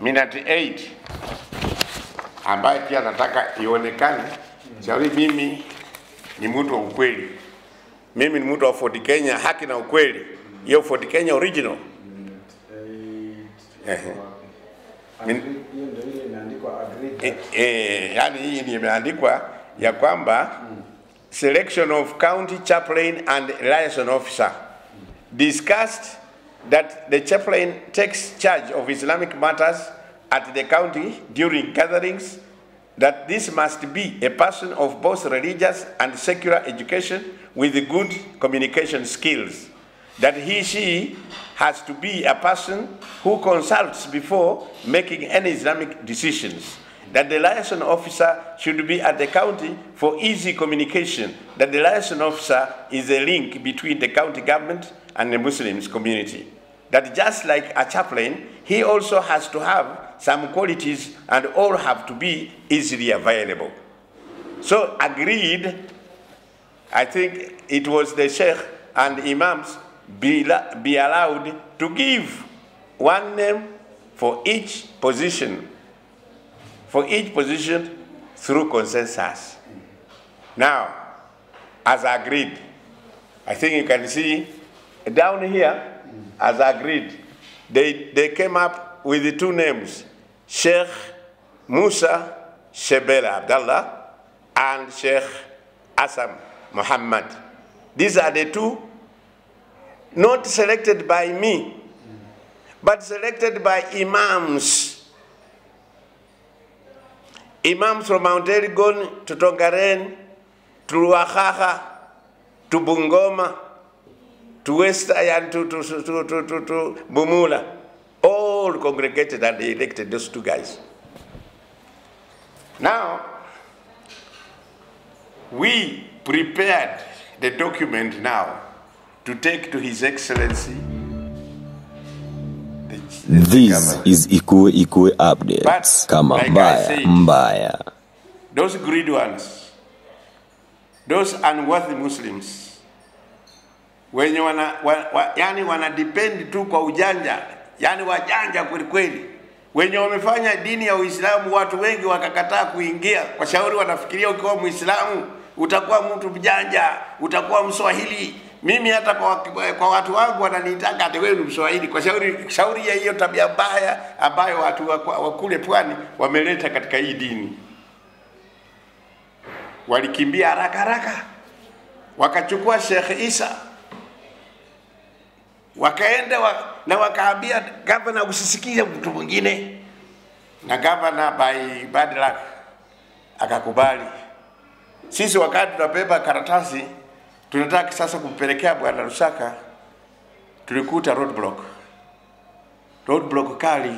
minute 8 ambaye pia nataka ionekane shauri mimi ni mtu wa ukweli. Mimi ni mtu wa Ford Kenya haki na ukweli. Hiyo Ford Kenya original. Yani hii ni imeandikwa ya kwamba selection of county chaplain and liaison officer discussed that the chaplain takes charge of Islamic matters at the county during gatherings, that this must be a person of both religious and secular education with good communication skills, that she has to be a person who consults before making any Islamic decisions, that the liaison officer should be at the county for easy communication, that the liaison officer is a link between the county government and the Muslims community, that just like a chaplain, he also has to have some qualities and all have to be easily available. So agreed, I think it was the Sheikh and Imams be allowed to give one name for each position through consensus. Now, as agreed, I think you can see down here, as agreed, they came up with the two names, Sheikh Musa Shebela Abdallah and Sheikh Asam Muhammad. These are the two, not selected by me, but selected by imams. Imams from Mount Elgon to Tongaren, to Oaxaca, to Bungoma, to West and to Bumula, all congregated and they elected those two guys. Now, we prepared the document now to take to His Excellency. This is Ikue Updates. Kama like mbaya. Those greedy ones, those unworthy Muslims, wenye wana depend tu kwa ujanja, yani wajanja kweli kweli, wenye wamefanya dini ya Uislamu watu wengi wakakataa kuingia kwa shauri wanafikiria ukiwa Muislamu utakuwa mtu mjanja, utakuwa Mswahili. Mimi hata kwa watu wangu wananiitaka ati wewe ni Mswahili kwa shauri ya hiyo tabia mbaya ambayo watu wa kule pwani wameleta katika hii dini. Walikimbia haraka haraka wakachukua Sheikh Isa, wakaenda na wakaambia gavana usisikie mtu mwingine, na gavana by bad luck akakubali. Sisi wakati tunabeba karatasi tunataka sasa kumpelekea Bwana Lusaka, tulikuta roadblock kali,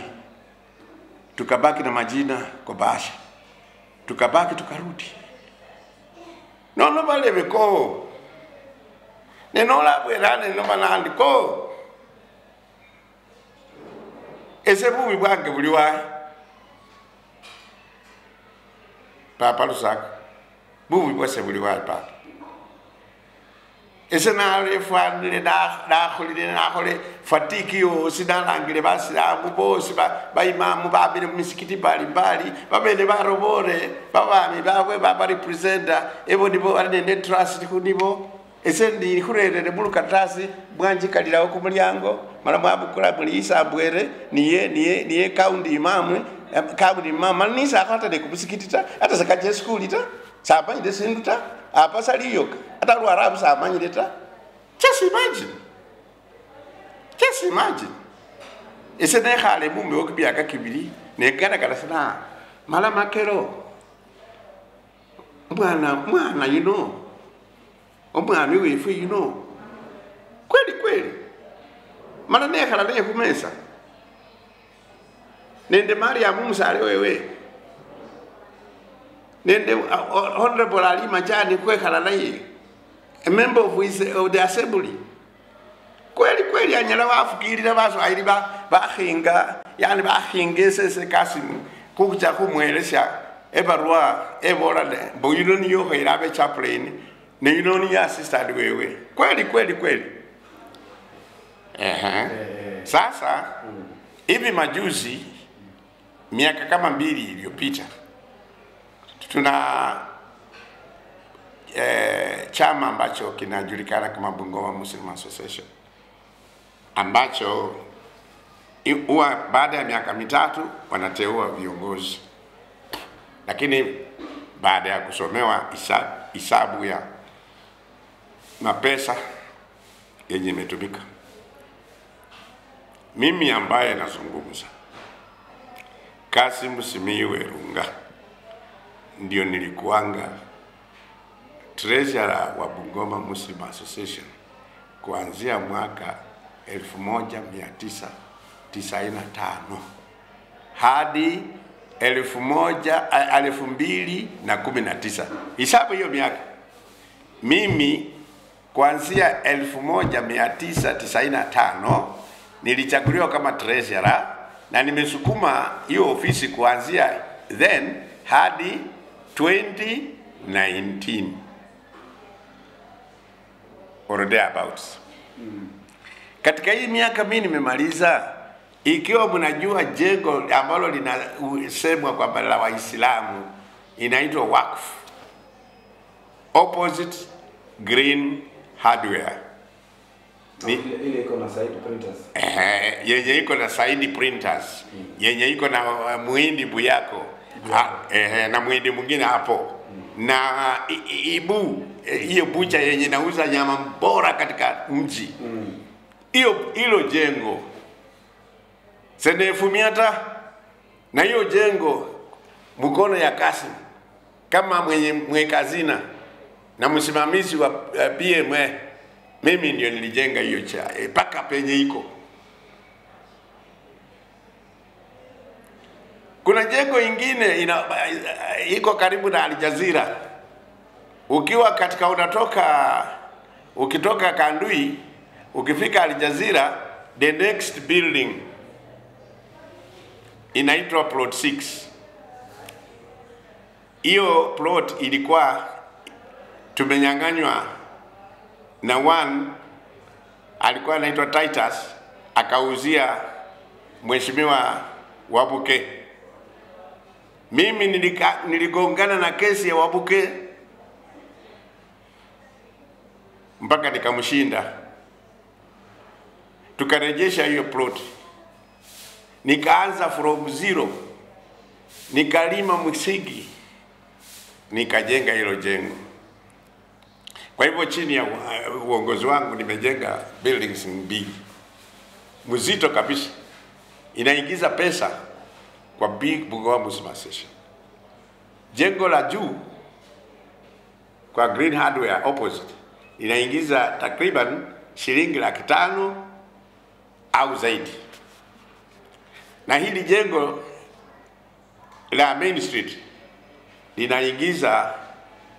tukabaki na majina kwa bahasha, tukabaki tukarudi. Nono bale beko nenola bwerane no manandiko ese bubi bwange buli wa Papa Lusaka, bubi bwase buli wa papa ese na refandile na khole fatiki yo sidalangile basilamu bose ba imamu babire mu misikiti bali babene barobore babami babwe baba representa ebo nibo anende trust kunibo ese ndi khurerere mulukatasi bwanji kalirawo ku mulyango mala mwabukula muri isabwere niye county imamu county mama nisa akhata de ku misikiti ta ata sakaje school ta saba ide sinduta apa saliyoka ata lwarabu samanyire ta. Just imagine ese ne khale mumbe okubya kakibiri ne garagara sana mala makero mwana you know omwana wefu you know kweli mala ne khala ne kumesa nende Maria Musale wewe nende honorable Ali Majani kwekhala naye a member of the assembly. Kweli anyala wafikirira baswahili bahinga yani bahingese kasimu kukuja kumwelesha ebarua ebora boyino yo khirabe chaplain ne yino assistant wewe kweli sasa hivi majuzi miaka kama 2 iliyopita tuna chama ambacho kinajulikana kama Bungoma Muslim Association, ambacho huwa baada ya miaka 3 wanateua viongozi, lakini baada ya kusomewa hisabu ya mapesa yenye imetumika. Mimi ambaye nazungumza, Kassim Simiyu Werunga, ndio nilikuanga treasurer wa Bungoma Muslim Association kuanzia mwaka 1995 hadi 2019. Hisabu hiyo miaka. Mimi kuanzia 1995 nilichaguliwa kama treasurer na nimesukuma hiyo ofisi kuanzia then hadi 2019 or thereabouts. Katika hii miaka mimi nimemaliza, ikiwa mnajua jengo ambalo linasemwa kwamba la Waislamu inaitwa Waqf, opposite Green Hardware. Ile iko na side printers. Yenye iko na side printers. Yenye iko na Muhindi Buyako. Na Muhindi mwingine hapo. Na Ibu, hiyo bucha yenye nauza nyama bora katika mji. Hilo jengo Senefumiata, na hiyo jengo mkono ya Kassim kama mweka hazina na msimamizi wa PMA, mimi ndio nilijenga hiyo cha paka penye iko. Kuna jengo ingine iko karibu na Al Jazeera. Ukiwa katika ukitoka Kandui ukifika Al Jazeera, the next building inaitwa plot 6. Hiyo plot ilikuwa tumenyang'anywa na one alikuwa anaitwa Titus, akauzia Mheshimiwa Wabuke. Mimi niligongana na kesi ya Wabuke mpaka nikamshinda, tukarejesha hiyo plot. Nikaanza from zero, nikalima msingi, nikajenga hilo jengo. Kwa hivyo chini ya uongozi wangu nimejenga buildings mbili mzito kabisa, inaingiza pesa kwa Bungoma Muslim Association. Jengo la juu kwa Green Hardware opposite inaingiza takriban shilingi 500,000 au zaidi. Na hili jengo la Main Street linaingiza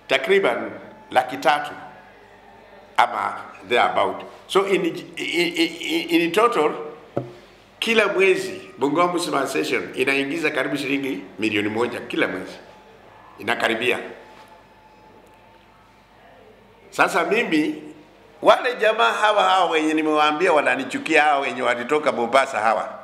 takriban 300,000 ama thereabout. So in total kila mwezi Bungoma Muslim Association inaingiza karibu shilingi 1,000,000 kila mwezi. Inakaribia. Sasa mimi wale jamaa hawa wenye nimewaambia wananichukia, hawa wenye walitoka Mombasa hawa,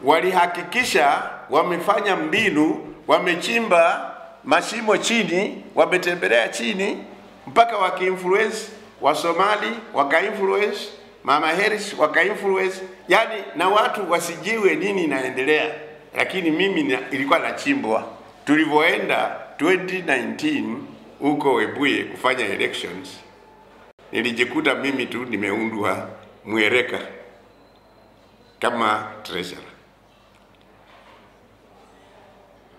walihakikisha wamefanya mbinu, wamechimba mashimo chini, wametembelea chini mpaka waki-influence wa Somali, waka-influence Mama Harris, waka-influence, yani na watu wasijiwe nini inaendelea. Lakini mimi ilikuwa nachimbwa. Tulivyoenda 2019 huko Webuye kufanya elections, nilijikuta mimi tu nimeundwa mwereka kama treasurer.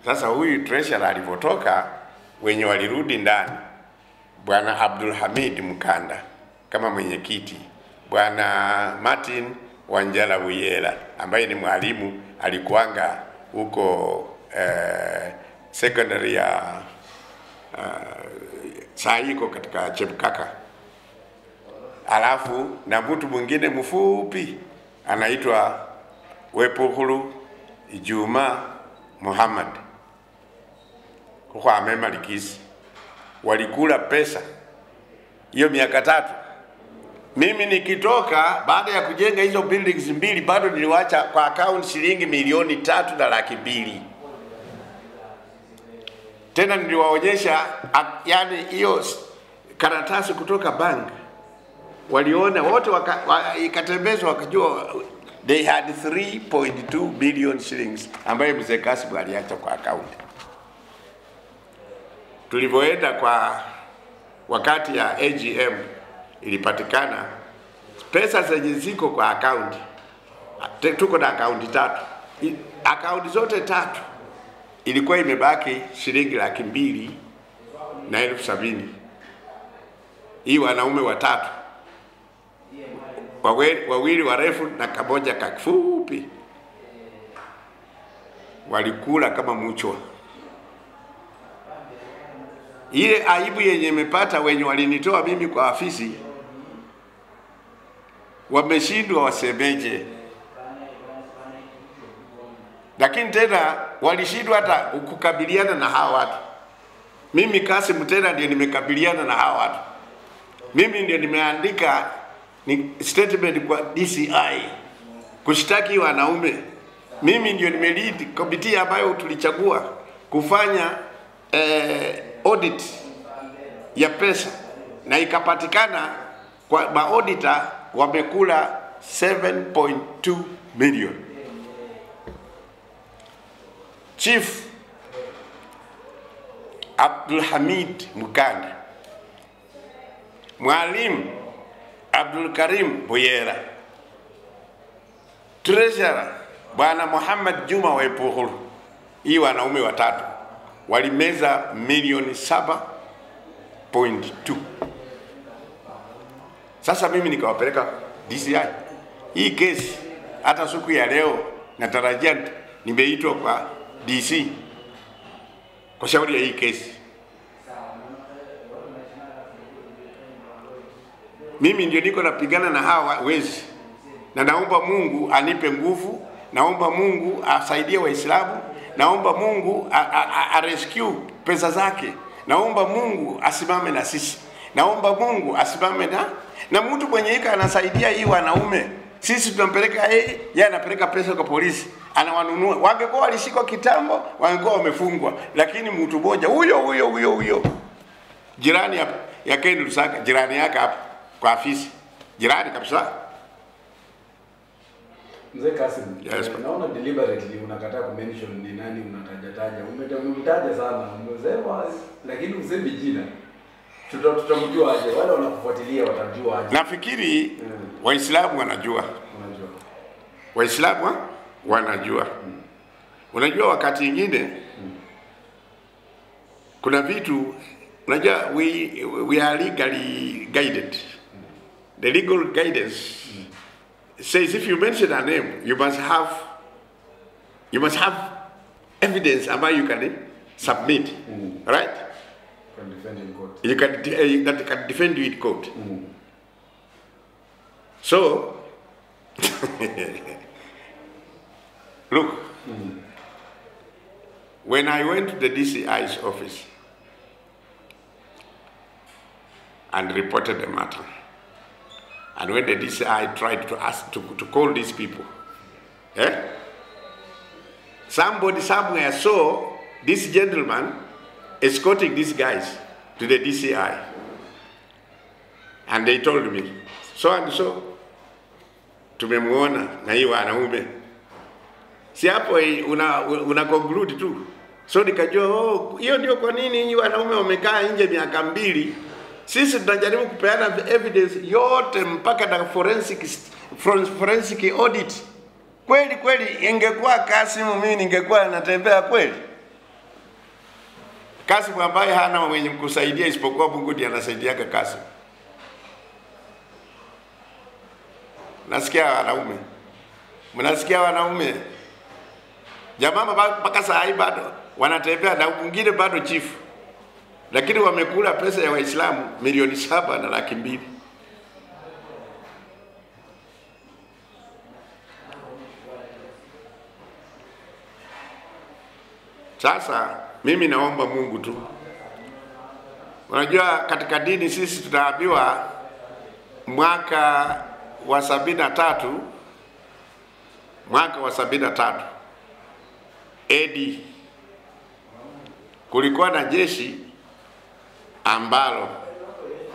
Sasa huyu treasurer alipotoka, wenye walirudi ndani, Bwana Abdul Hamid Mkanda kama mwenyekiti, Bwana Martin Wanjala Buyela ambaye ni mwalimu, alikuanga huko secondary ya Saiko katika Chebukaka. Alafu na mtu mwingine mfupi anaitwa Wepuhulu Juma Muhammad kwa Mema Likisi. Walikula pesa hiyo miaka 3 Mimi nikitoka baada ya kujenga hizo buildings mbili bado niliwacha kwa account shilingi milioni 3.2. Tena niliwaonyesha yani hiyo karatasi kutoka bank. Waliona wote ikatembezwa wakajua they had 3.2 billion shillings ambayo mzee Kassim aliacha kwa account. Tulivyoenda kwa wakati ya AGM ilipatikana pesa zenye ziko kwa account. Tuko na account 3. Account zote 3 ilikuwa imebaki shilingi 270,000. Hii wanaume watatu, wawili warefu na kamoja kafupi, walikula kama mchwa. Ile aibu yenye imepata wenye walinitoa mimi kwa afisi, wameshindwa wasemeje. Lakini tena walishindwa hata kukabiliana na hawa watu. Mimi Kassim tena ndio nimekabiliana na hawa watu. Mimi ndio nimeandika statement kwa DCI kushtaki wanaume. Mimi ndio nimelead committee ambayo tulichagua kufanya audit ya pesa, na ikapatikana kwa maauditor wamekula 7.2 million. Chief Abdul Hamid Mukanda, Mwalimu Abdul Karim Buyera, Treasurer Bwana Muhammad Juma Wepuhuru. Hii wanaume watatu walimeza milioni 7.2. Sasa mimi nikawapeleka DCI. Hii kesi hata siku ya leo natarajia nimeitwa kwa DC kwa shauri ya hii kesi. Mimi ndio niko napigana na hawa wezi, na naomba Mungu anipe nguvu, naomba Mungu asaidie Waislamu, naomba Mungu rescue pesa zake, naomba Mungu asimame na sisi, naomba Mungu asimame na mtu mwenye hika anasaidia hii wanaume. Sisi tunampeleka yeye anapeleka pesa kwa polisi, anawanunua. Wangekuwa walishikwa kitambo, wangekuwa wamefungwa. Lakini mtu mmoja huyo jirani hapa ya Ken Lusaka, jirani yake hapa kwa afisi, jirani kabisa. Mzee Kassim, yes, naona deliberately unakataa kumention ni nani unataja. Umetaja sana, umesema lakini usemi jina. Tutamjua aje? Wale wanakufuatilia watajua aje? Nafikiri Waislamu wanajua. Waislamu wanajua. Unajua wakati mwingine kuna vitu, unajua we are legally guided. The legal guidance says if you mention a name, you must have evidence ambayo you can submit, right? Can defend in court. You can that can defend you in court. So look, when I went to the DCI's office and reported the matter, and when the DCI tried to ask to call these people, somebody somewhere saw this gentleman escorting these guys to the DCI, and they told me so and so tumemuona na hii wanaume. Si hapo una conclude tu. So nikajua hiyo ndio kwa nini hii wanaume wamekaa nje miaka 2. Sisi tunajaribu kupeana evidence yote mpaka na forensic audit. Kweli ingekuwa Kassim, mimi ningekuwa natembea kweli. Kassim ambaye hana mwenye kusaidia isipokuwa Mungu ndiye anasaidia Kassim. Nasikia wanaume. Mnasikia wanaume. Jamaa mpaka saa hii bado wanatembea na mwingine bado chifu. Lakini wamekula pesa ya Waislamu milioni 7.2. Sasa mimi naomba Mungu tu. Unajua katika dini sisi tunaambiwa mwaka wa 73 AD kulikuwa na jeshi ambalo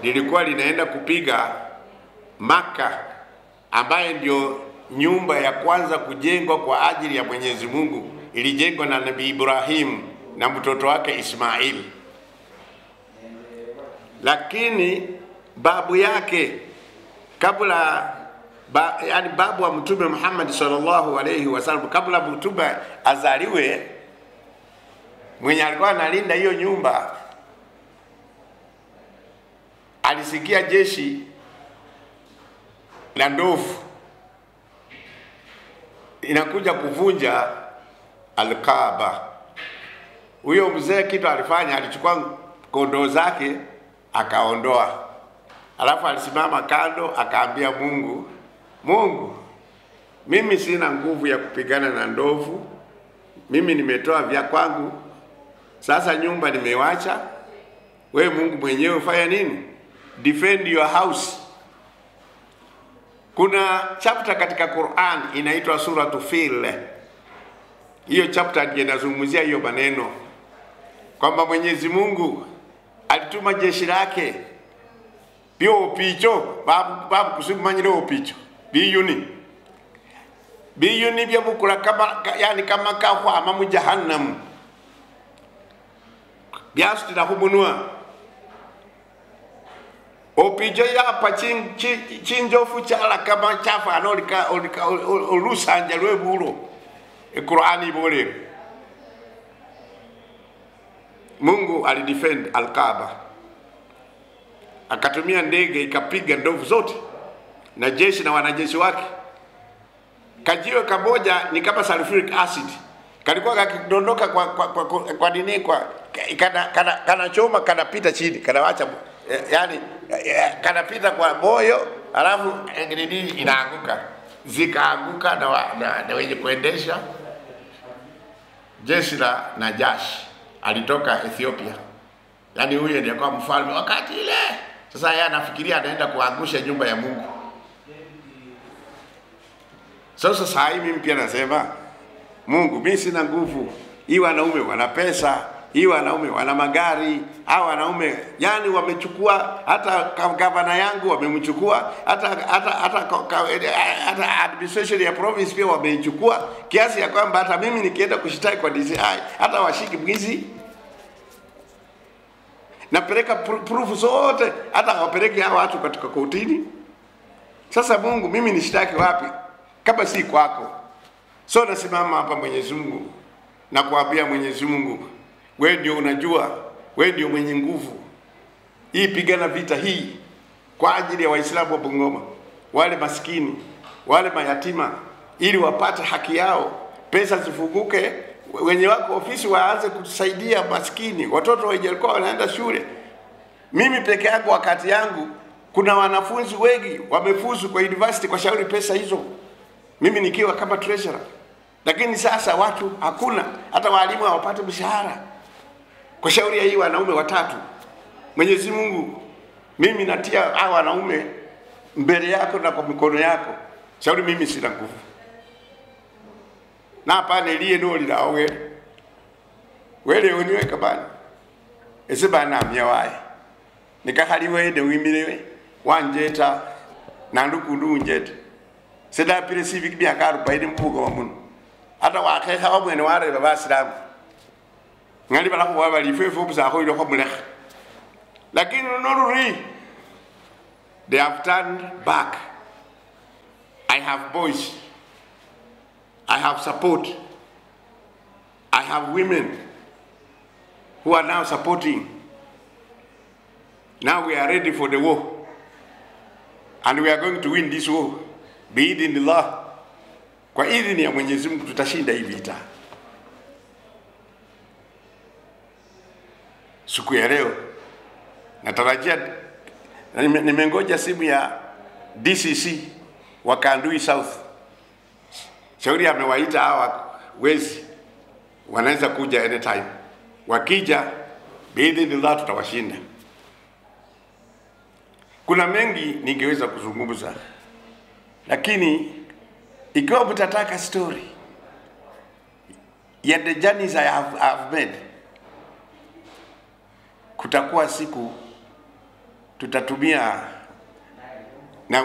lilikuwa linaenda kupiga Maka, ambaye ndio nyumba ya kwanza kujengwa kwa ajili ya Mwenyezi Mungu. Ilijengwa na Nabii Ibrahim na mtoto wake Ismail. Lakini babu yake kabla yani babu wa Mtume Muhammad sallallahu alayhi wasallam, kabla Mtume azaliwe, mwenye alikuwa analinda hiyo nyumba alisikia jeshi la ndovu inakuja kuvunja Al-Kaaba. Huyo mzee kitu alifanya, alichukua kondoo zake akaondoa, alafu alisimama kando akaambia Mungu, Mungu, mimi sina nguvu ya kupigana na ndovu, mimi nimetoa vya kwangu, sasa nyumba nimewacha, wewe Mungu mwenyewe fanya nini? Defend your house. Kuna chapter katika Qur'an inaitwa Suratu Fil. Hiyo chapter inazungumzia hiyo maneno kwamba Mwenyezi Mungu alituma jeshi lake bio picho babu kusumanyire opicho biyuni bya bukula kama yani kama kahwa mamu jahannam byasutira humunwa opijo ya chinjofu chala kama chafa anolika olusanja lwebulo Qur'ani bole. Mungu alidefend Al-Kaaba, akatumia ndege ikapiga ndovu zote na jeshi na wanajeshi wake. Kajiwe kamoja ni kama sulfuric acid, kalikuwa kakidondoka kwa nini kana choma kanapita chini, kanawacha yani kanapita kwa moyo, alafu nini inaanguka, zikaanguka na wenye kuendesha. Jeshi la Najashi alitoka Ethiopia, yani huyo ndiye kwa mfalme wakati ile. Sasa yeye anafikiria anaenda kuangusha nyumba ya Mungu. Sasa mimi pia nasema, Mungu, mimi sina nguvu. Hii wanaume wana pesa, hii wanaume wana magari, hao wanaume yani wamechukua hata gavana yangu wamemchukua, hata administration ya province pia wamechukua, kiasi ya kwamba hata mimi nikienda kushitaki kwa DCI hata washiki mwizi. Napeleka proof zote, hata wapeleke hao watu katika kotini. Sasa Mungu, mimi nishitaki wapi kama si kwako? So nasimama hapa Mwenyezi Mungu na kuambia Mwenyezi Mungu, wewe ndio unajua, wewe ndio mwenye nguvu. Hii pigana vita hii kwa ajili ya Waislamu wa Bungoma, wale maskini, wale mayatima, ili wapate haki yao, pesa zifunguke, wenye wako ofisi waanze kusaidia maskini, watoto wenye walikuwa wanaenda shule. Mimi peke yangu wakati yangu kuna wanafunzi wengi wamefuzu kwa university kwa shauri pesa hizo, mimi nikiwa kama treasurer. Lakini sasa watu hakuna, hata walimu hawapati mshahara kwa shauri ya hii wanaume watatu. Mwenyezi Mungu, mimi natia hao wanaume mbele yako na kwa mikono yako, shauri mimi sina nguvu. Na hapa nilie ndoli la wele uniweka bana ese bana myawaye nikahaliwe de wimilewe wanjeta na ndukundu njeta seda pire civic bya karu baidi mpugo wa muno hata wakeka wa mwene wale babasilamu ngali bala ko bali fefu buza ko ko mulekh. Lakini nonuri they have turned back. I have boys, I have support, I have women who are now supporting. Now we are ready for the war, and we are going to win this war biidhnillah. Kwa idhini ya Mwenyezi Mungu tutashinda hii vita. Siku ya leo natarajia, nimengoja simu ya DCC wa Kandui South. Shauri amewaita hawa wezi wanaweza kuja anytime. Wakija biidhnillah tutawashinda. Kuna mengi ningeweza kuzungumza, lakini ikiwa mtataka story ya the journeys I have made, kutakuwa siku tutatumia, na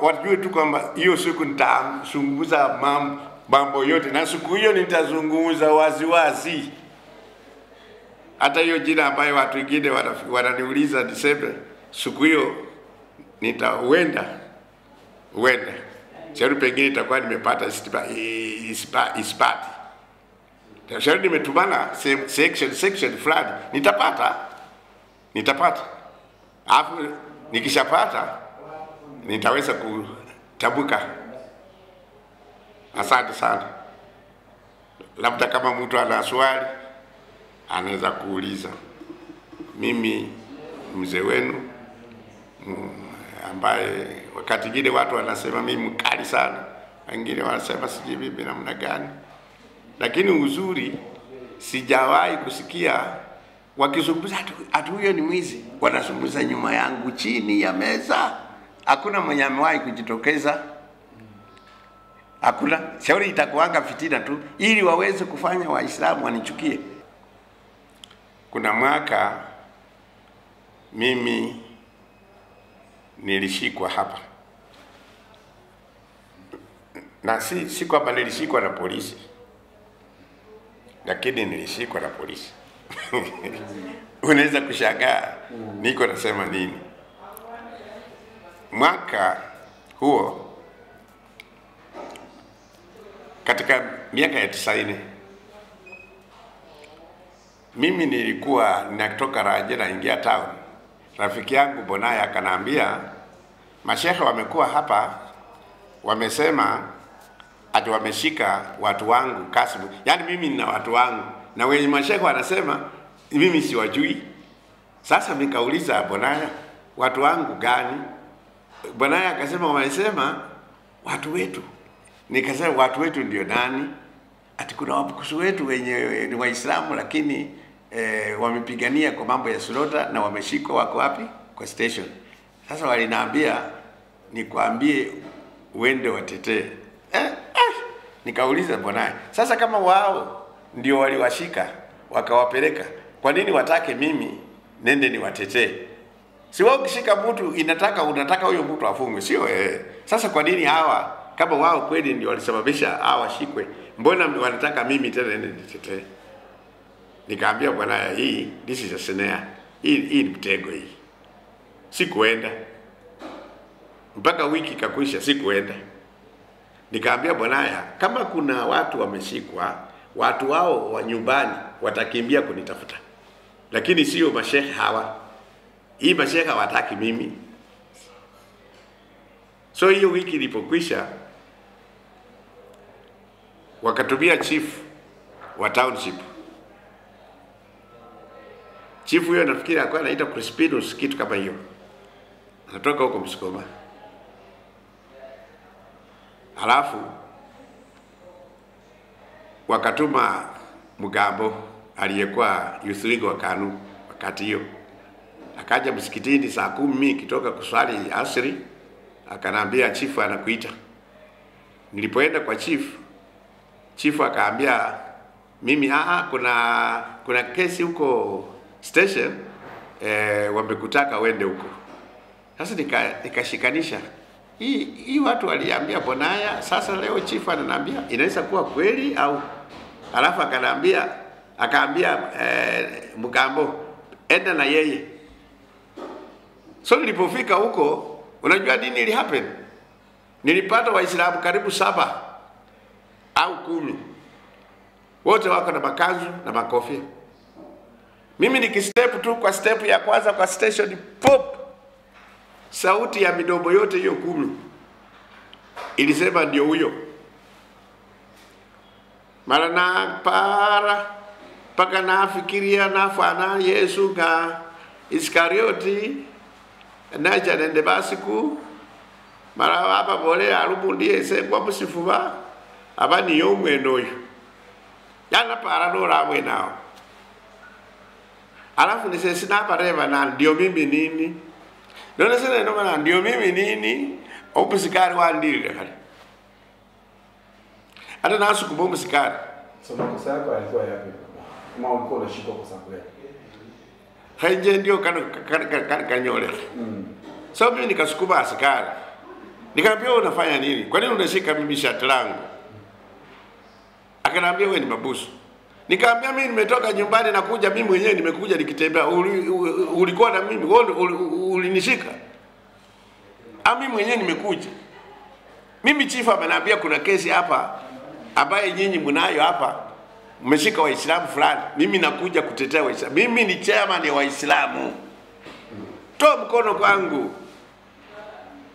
wajue tu kwamba hiyo siku nitazungumza mambo yote, na siku hiyo nitazungumza wazi. Hata hiyo jina ambayo watu wengine wananiuliza niseme, siku hiyo nitawenda shauri, pengine itakuwa nimepata isipati. Shauri nimetumana section fulani, nitapata. Alafu nikishapata nitaweza kutabuka. Asante sana. Labda kama mtu ana swali anaweza kuuliza. Mimi mzee wenu ambaye wakati mwingine watu wanasema mimi mkali sana, wengine wanasema sijui mimi namna gani, lakini uzuri sijawahi kusikia wakizungumza atu huyo ni mwizi. Wanazungumza nyuma yangu, chini ya meza. Hakuna mwenye amewahi kujitokeza. Hakuna. Shauri itakuanga fitina tu ili waweze kufanya Waislamu wanichukie. Kuna mwaka mimi nilishikwa hapa, na si kwamba nilishikwa na polisi, lakini nilishikwa na polisi. Unaweza kushangaa niko nasema nini. Mwaka huo katika miaka ya 90, mimi nilikuwa natoka Raje na ingia town. Rafiki yangu Bonaya akaniambia mashehe wamekuwa hapa, wamesema ati wameshika watu wangu Kasimu. Yaani mimi nina watu wangu na wenye mashehe wanasema mimi siwajui. Sasa nikauliza Bonaya, watu wangu gani? Bonaya akasema wamesema watu wetu. Nikasema watu wetu ndio nani? Ati kuna wapukusu wetu wenye ni Waislamu lakini wamepigania kwa mambo ya Sulota na wameshikwa. Wako wapi? Kwa station. Sasa waliniambia nikwambie uende watetee. Nikauliza Bonaya, sasa kama wao ndio waliwashika wakawapeleka, kwa nini watake mimi nende ni watetee? Si wao kishika mtu unataka huyo mtu afungwe, sio Sasa kwa nini hawa kama wao kweli ndio walisababisha hawa shikwe, mbona wanataka mimi tena nende nitetee? Nikaambia Bwana, this is a snare. Hii ni mtego hii. Sikuenda. Mpaka wiki kakwisha sikuenda. Nikaambia Bwana, kama kuna watu wameshikwa, watu wao wa nyumbani watakimbia kunitafuta. Lakini sio mashehe hawa. Hii mashehe hawataki mimi. So hiyo wiki ilipokwisha, wakatumia chief wa township. Chief huyo nafikiri alikuwa anaitwa Crispinus, kitu kama hiyo. Anatoka huko Msukuma. Alafu wakatuma Mugambo aliyekuwa youth league wa KANU wakati hiyo. Akaja msikitini saa 10 kitoka kuswali asri, akanambia chief anakuita. Nilipoenda kwa chief akaambia mimi kuna kesi huko station, wamekutaka wende huko. Sasa nikashikanisha hii watu waliambia Bonaya, sasa leo chief ananiambia inaweza kuwa kweli au. Alafu akaambia Mugambo enda na yeye. So nilipofika huko, unajua nini ili happen? Nilipata Waislamu karibu 7 au 10. Wote wako na makanzu na makofia. Mimi nikistep tu kwa step ya kwanza kwa station, pop, sauti ya midomo yote hiyo 10 ilisema ndio huyo. Mara na para paka nafikiria nafana Yesu ka Iskarioti naja nende basiku mara hapa bole arubundie se kwa musifuba abani yomwe noyo yana para no ramwe nao. Alafu nisesina pareva na ndio mimi nini Ndio nasema ndio maana ndio mimi nini opusikari wa ndili kale. Hata nasu kubomu sikari. So makosa yako yalikuwa yapi? Kama ulikuwa unashikwa kwa sababu gani? Haije ndio kanyole. So mimi nikasukuma askari. Nikamwambia unafanya nini? Kwa nini unashika mimi shati langu? Akaniambia wewe ni mabusu. Nikamwambia mimi nimetoka nyumbani na kuja mimi mwenyewe nimekuja nikitembea. Ulikuwa na mimi, ulinishika. Mimi mwenyewe nimekuja. Mimi chifu ameniambia kuna kesi hapa ambaye nyinyi mnayo hapa. Mmeshika Waislamu fulani. Mimi nakuja kutetea Waislamu. Mimi ni chairman ya Waislamu. Toa mkono kwangu.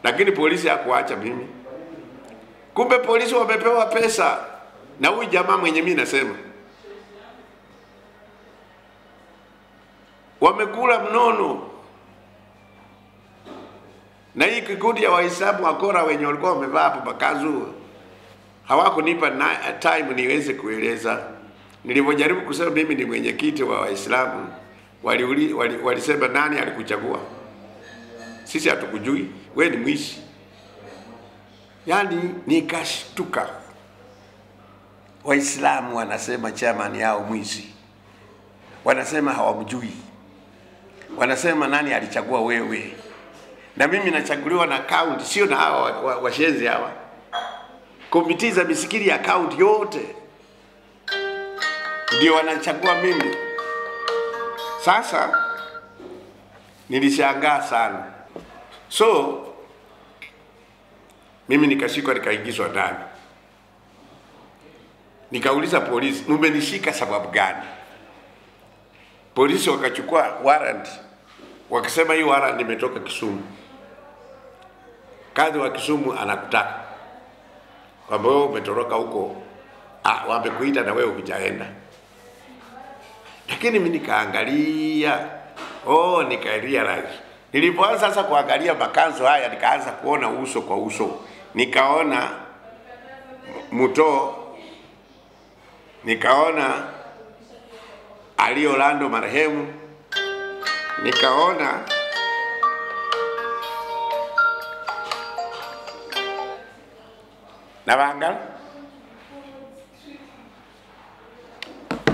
Lakini polisi hakuacha mimi. Kumbe polisi wamepewa pesa na huyu jamaa mwenye mimi nasema. Wamekula mnono. Na hii kikundi ya Waislamu wakora wenye walikuwa wamevaa hapo bakazu hawakunipa time niweze kueleza. Nilipojaribu kusema mimi ni mwenyekiti wa Waislamu, walisema nani alikuchagua? Sisi hatukujui, wewe ni mwishi. Yani nikashtuka. Waislamu wanasema chairman yao mwishi. Wanasema hawamjui. Wanasema nani alichagua wewe? Na mimi nachaguliwa na county, sio na hawa washenzi hawa. Komiti za misikiti ya county yote ndio wanachagua mimi. Sasa nilishangaa sana. So mimi nikashikwa nikaingizwa ndani. Nikauliza polisi, "Mmenishika sababu gani?" Polisi wakachukua warrant. Wakasema hii warrant imetoka Kisumu. Kadhi wa Kisumu anakutaka. Kwamba wewe umetoroka huko. Wamekuita na wewe hujaenda. Lakini mimi nikaangalia. Nikarealize. Nilipoanza sasa kuangalia makanzo haya nikaanza kuona uso kwa uso. Nikaona Muto, nikaona Ali Orlando marehemu, nikaona Navanga,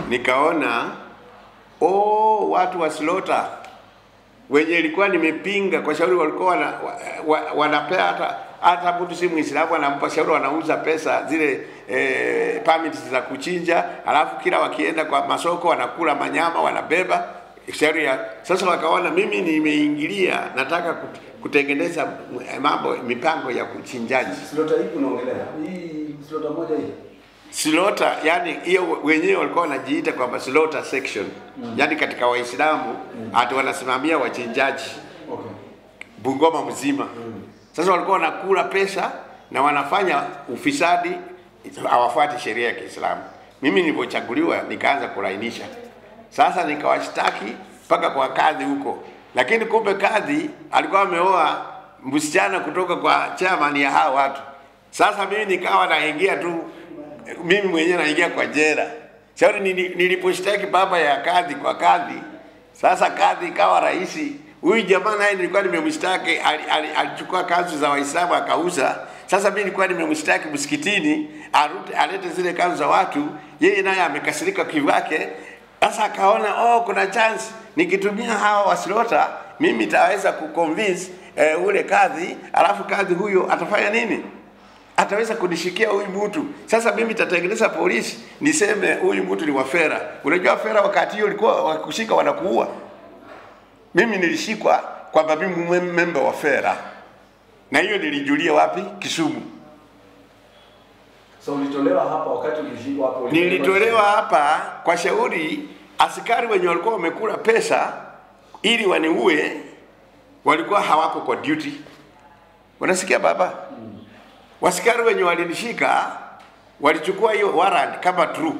nikaona watu wa Slota wenye ilikuwa nimepinga kwa shauri walikuwa wanapea hata mtu si Muislamu anampa shauri wanauza pesa zile permits za kuchinja, alafu kila wakienda kwa masoko wanakula manyama wanabeba shauri ya. Sasa wakaona mimi nimeingilia, nataka kutengeneza mipango ya kuchinjaji. Slota hii unaongelea? Hii slota moja hii. Slota yani hiyo wenyewe walikuwa wanajiita kwamba slota section. Yani katika Waislamu hata wanasimamia wachinjaji. Okay. Bungoma mzima. Sasa walikuwa wanakula pesa na wanafanya ufisadi, hawafuati sheria ya Kiislamu. Mimi nilipochaguliwa nikaanza kulainisha. Sasa nikawashtaki mpaka kwa kadhi huko. Lakini kumbe kadhi alikuwa ameoa msichana kutoka kwa chairman ya hao watu. Sasa mimi nikawa naingia tu, mimi mwenyewe naingia kwa jela. Shauri niliposhtaki baba ya kadhi kwa kadhi. Sasa kadhi ikawa raisi. Huyu jamaa naye nilikuwa nimemshtaki, alichukua kanzu za Waislamu akauza. Sasa mimi nilikuwa nimemshtaki msikitini, alete zile kanzu za watu, yeye naye amekasirika kivyake. Sasa akaona kuna chance nikitumia hawa wasilota mimi nitaweza kuconvince ule kadhi, alafu kadhi huyo atafanya nini? Ataweza kunishikia huyu mtu. Sasa mimi nitatengeneza polisi niseme huyu mtu ni wafera. Unajua fera wakati hiyo ilikuwa wakushika wanakuua. Mimi nilishikwa kwamba mimi member wa fera. Na hiyo nilijulia wapi? Kisumu. So ulitolewa hapa wakati ulishikwa hapo? Nilitolewa hapa kwa shauri askari wenye walikuwa wamekula pesa ili waniue, walikuwa hawako kwa duty. Unasikia baba? Waskari wenye walinishika walichukua hiyo warrant kama true.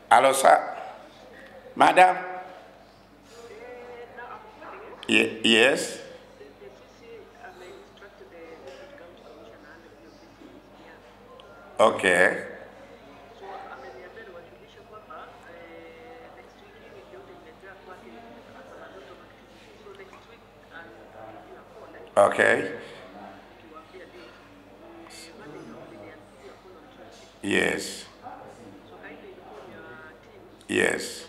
Hello sir. Madam. Yes. Okay. Okay. Yes. Yes.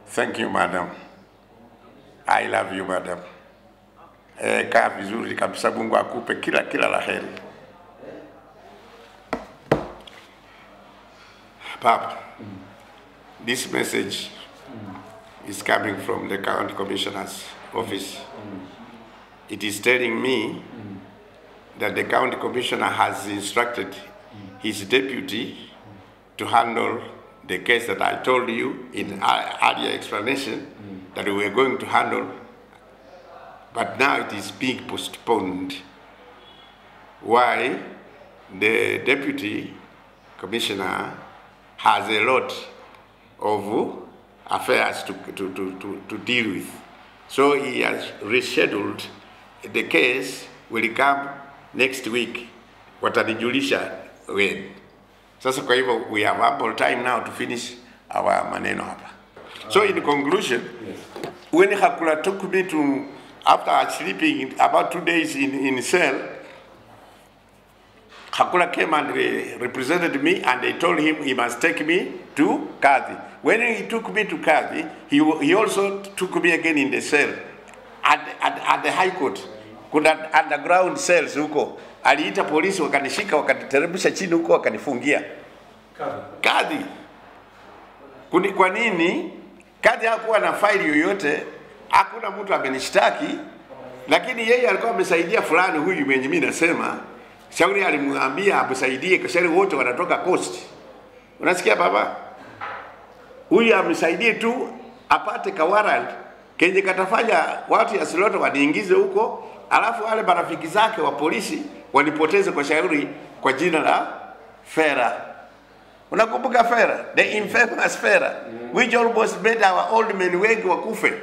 Thank you, madam. I love you, madam. Kaa vizuri kabisa, Mungu akupe kila la heri. Papa, this message is coming from the County Commissioner's office. It is telling me that the County Commissioner has instructed his deputy to handle the case that I told you in earlier explanation that we were going to handle, but now it is being postponed. Why? The Deputy Commissioner has a lot of affairs to deal with. So he has rescheduled. The case will come next week. Watanijulisha when. Sasa kwa hivyo we have ample time now to finish our maneno hapa. So in conclusion, when Hakula took me to, after sleeping about 2 days in cell, Hakula came and represented me, and they told him he must take me to Kadhi. When he took me to Kadhi, he also took me again in the cell at the High Court. Kuna underground cells huko. Aliita polisi wakanishika, wakaniteremsha chini huko, wakanifungia. Kadhi. Kwa nini? Kadhi hakuwa na faili yoyote, hakuna mtu amenishtaki, lakini yeye alikuwa amesaidia fulani huyu mwenye mimi nasema. Shauri alimwambia amsaidie kwa sababu wote wanatoka coast. Unasikia baba? Huyu amsaidie tu apate ka warrant kenye katafanya watu ya Siloto waniingize huko, alafu wale marafiki zake wa polisi wanipoteze kwa shauri kwa jina la Fera. Unakumbuka Fera? The infamous Fera, which almost made our old men wengi wakufe.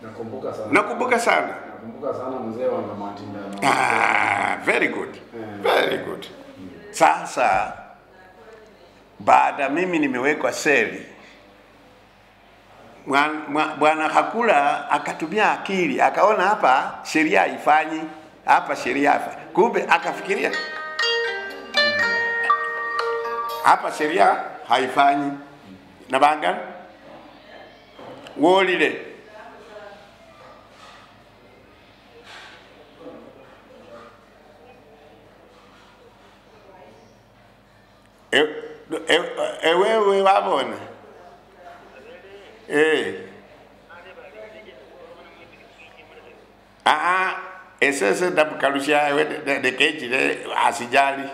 Nakumbuka sana. Nakumbuka sana. Nakumbuka sana mzee wa Matinda. Very good. Very good. Sasa baada mimi nimewekwa seli, Bwana Hakula akatumia akili, akaona hapa sheria haifanyi, hapa sheria haifanyi. Kumbe akafikiria hapa sheria haifanyi. Na banga wolile wewe wabona esese ndabukalusha de keji de asijali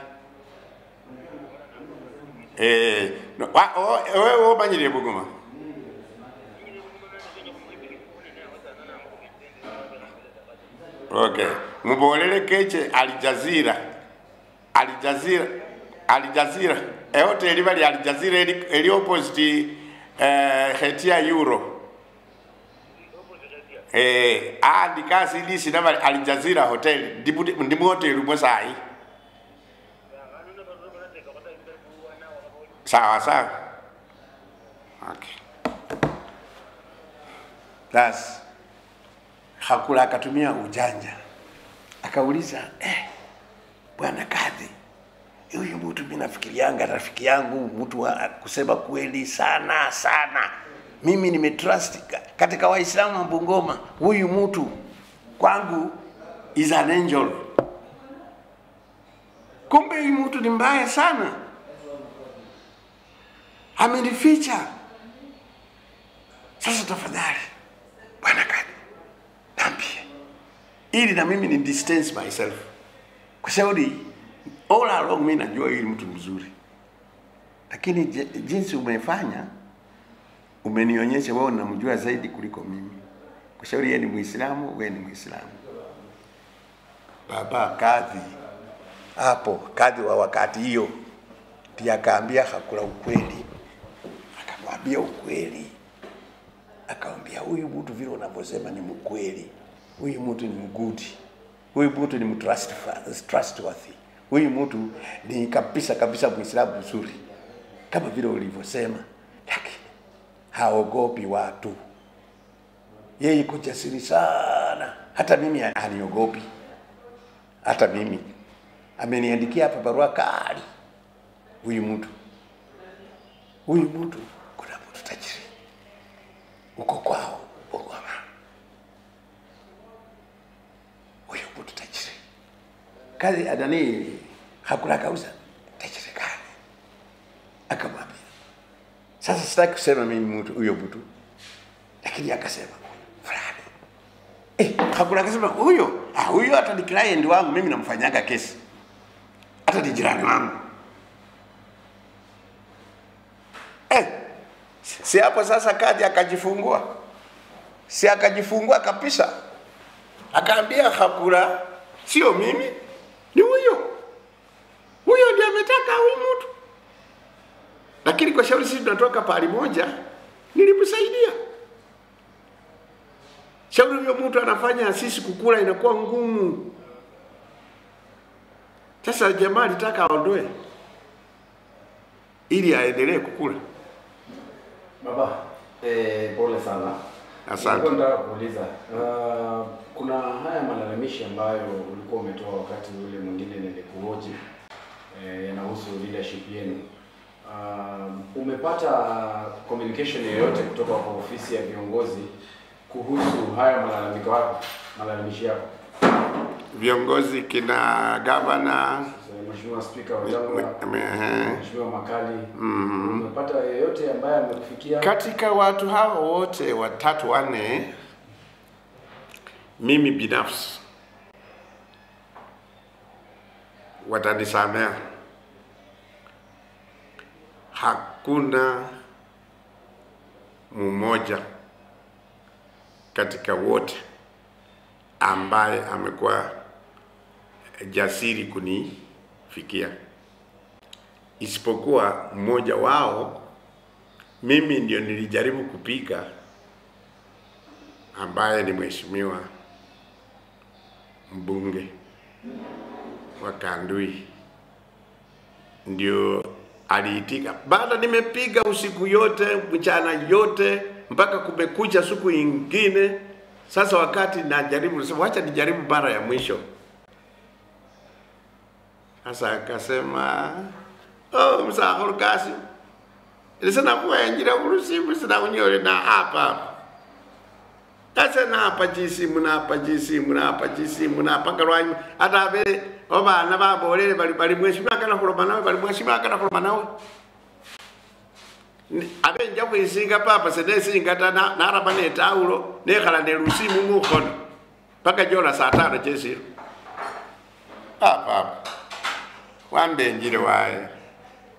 wewe obanyire Buguma okay mubolele keche Al Jazeera hotel bali Al Jazeera eli opposite Hetia Euro andikasi lisi na Al Jazeera hotel ndimu hotel mwasai sawa okay. That's Hakula akatumia ujanja, akauliza Bwana Kadhi, huyu mtu mimi nafikirianga rafiki yangu, mtu wa kusema kweli sana. Mimi nimetrust katika Waislamu wa Bungoma, huyu mtu kwangu is an angel. Kumbe huyu mtu ni mbaya sana. Amenificha. Sasa tafadhali Bwana Kadhi, niambie ili na mimi ni distance myself. Kwa sababu all along mimi najua yule mtu mzuri. Lakini jinsi umefanya, umenionyesha wewe unamjua zaidi kuliko mimi. Kwa sababu yeye ni Muislamu, wewe ni Muislamu. Baba Kadhi hapo, Kadhi wa wakati hiyo pia akaambia Hakula ukweli. Akamwambia ukweli. Akamwambia huyu mtu vile unavyosema ni mkweli. Huyu mtu ni mgudi. Huyu mtu ni trustworthy. Huyu mtu ni kabisa Muislamu mzuri. Kama vile ulivyosema. Lakini haogopi watu. Yeye yuko jasiri sana. Hata mimi aniogopi. Hata mimi. Ameniandikia hapa barua kali. Huyu mtu kuna mtu tajiri uko kwao Bungoma. Huyu mtu tajiri kazi adani hakuna kauza tajiri kali. Akamwambia sasa sitaki kusema mimi mtu huyo mtu, lakini akasema fulani hakuna akasema huyo hata ni client wangu, mimi namfanyaga kesi, hata ni jirani wangu. Si hapo sasa kaji akajifungua. Si akajifungua kabisa. Akaambia hakuna sio mimi, ni huyo. Huyo ndiye ametaka huyu mtu. Lakini kwa shauri sisi tunatoka pali moja, nilimsaidia. Shauri huyo mtu anafanya sisi kukula inakuwa ngumu. Sasa jamaa alitaka aondoe ili aendelee kukula. Baba, pole sana. Asante. Nataka kuuliza, kuna haya malalamishi ambayo ulikuwa umetoa wakati ule mwingine nilikuhoji yanahusu leadership yenu. Umepata communication yoyote kutoka kwa ofisi ya viongozi kuhusu haya malalamishi yako? Viongozi kina governor, Mheshimiwa Speaker wa Jamhuri, Mheshimiwa Makali, umepata yoyote ambaye amekufikia? Katika watu hao wote watatu wane, mimi binafsi watanisamea. Hakuna mmoja katika wote ambaye amekuwa jasiri kunifikia, isipokuwa mmoja wao mimi ndio nilijaribu kupiga, ambaye ni mheshimiwa mbunge wa Kandui. Ndio aliitika. Baada nimepiga usiku yote, mchana yote, mpaka kumekucha siku ingine. Sasa wakati najaribu, nasema wacha nijaribu mara ya mwisho. Sasa akasema, msahuru kasi. Ilisana kuwa njira kurusimu, sina unyore na hapa. Sasa na hapa jisimu, na hapa karwanyi. Hata abele, na babo olele, bali mweshimia kana kuroma nawe. Abe njabu isinga papa, senesi ingata na harapa ne taulo, nekala ne rusimu mukono. Paka jola saa 5 jesiro. Papa. Wambe njire wae.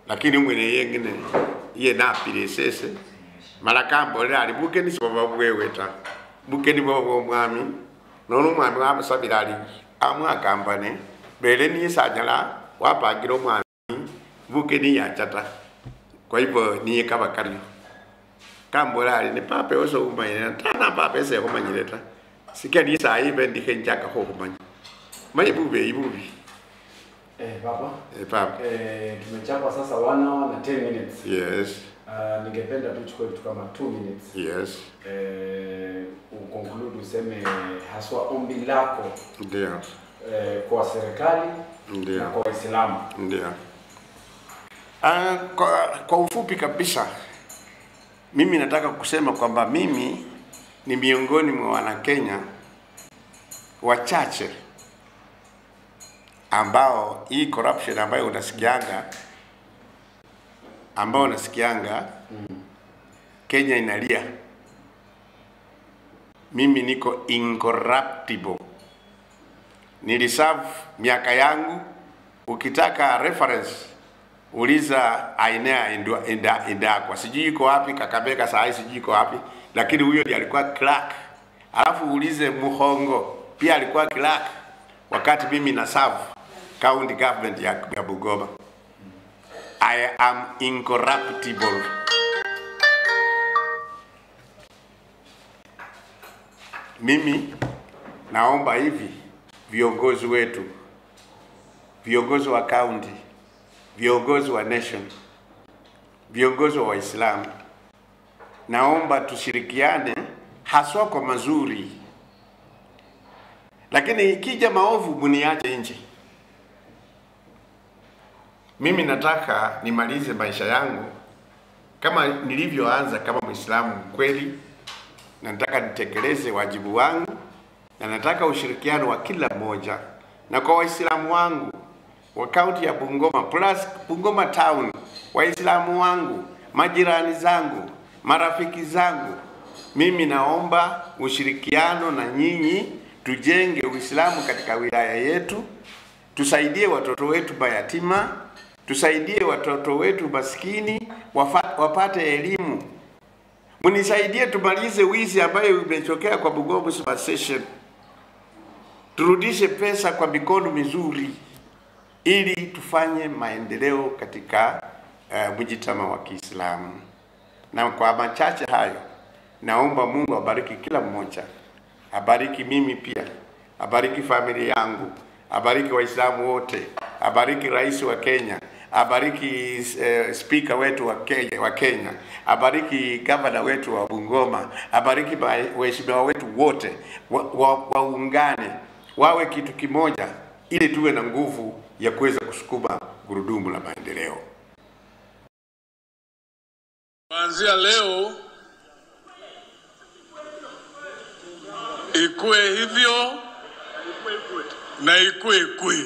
Lakini mwene yengine ye napire sese. Malakambo le ali bukeni sibo bweweta. Bukeni bo mwami. Nono mwami wa sabira ali amwa kampane. Bele ni sajala wapagiro mwami. Bukeni ya chata. Kwa hivyo ni kama kali. Kambo le ali ni pape oso umanyira. Tana pape se kumanyireta. Sikia ni saa ibe ndike njaka ho kumanyi. Manye ibubi. Baba. Papa. Tumechapa sasa 1 hour na 10 minutes. Yes. Ningependa tuchukue kitu kama 2 minutes. Yes. Uconclude useme haswa ombi lako. Ndio. Kwa serikali ndio na kwa Waislamu. Ndio. Kwa ufupi kabisa, mimi nataka kusema kwamba mimi ni miongoni mwa Wanakenya wachache ambao hii corruption ambayo unasikianga Kenya inalia. Mimi niko incorruptible. Niliserve miaka yangu. Ukitaka reference uliza Ainea Inda kwa sijui yuko wapi, Kakabeka saa hii sijui yuko wapi, lakini huyo ndiye alikuwa clerk. Alafu ulize Muhongo pia alikuwa clerk wakati mimi na serve county government ya Bungoma. I am incorruptible. Mimi naomba hivi viongozi wetu, viongozi wa county, viongozi wa nation, viongozi wa Waislamu, naomba tushirikiane haswa kwa mazuri. Lakini ikija maovu mniache nje. Mimi nataka nimalize maisha yangu kama nilivyoanza kama Muislamu kweli, na nataka nitekeleze wajibu wangu, na nataka ushirikiano wa kila mmoja. Na kwa Waislamu wangu wa kaunti ya Bungoma plus Bungoma town, Waislamu wangu, majirani zangu, marafiki zangu, mimi naomba ushirikiano na nyinyi, tujenge Uislamu katika wilaya yetu, tusaidie watoto wetu mayatima, tusaidie watoto wetu maskini wapate elimu. Munisaidie tumalize wizi ambayo imetokea kwa Bungoma Super Session. Turudishe pesa kwa mikono mizuri ili tufanye maendeleo katika mjitama wa Kiislamu. Na kwa machache hayo, naomba Mungu abariki kila mmoja. Abariki mimi pia, abariki familia yangu, abariki Waislamu wote, abariki Rais wa Kenya, abariki speaker wetu wa Kenya, abariki gavana wetu wa Bungoma, abariki waheshimiwa wetu wote, waungane, wawe kitu kimoja ili tuwe na nguvu ya kuweza kusukuma gurudumu la maendeleo. Kuanzia leo ikue hivyo na ikue.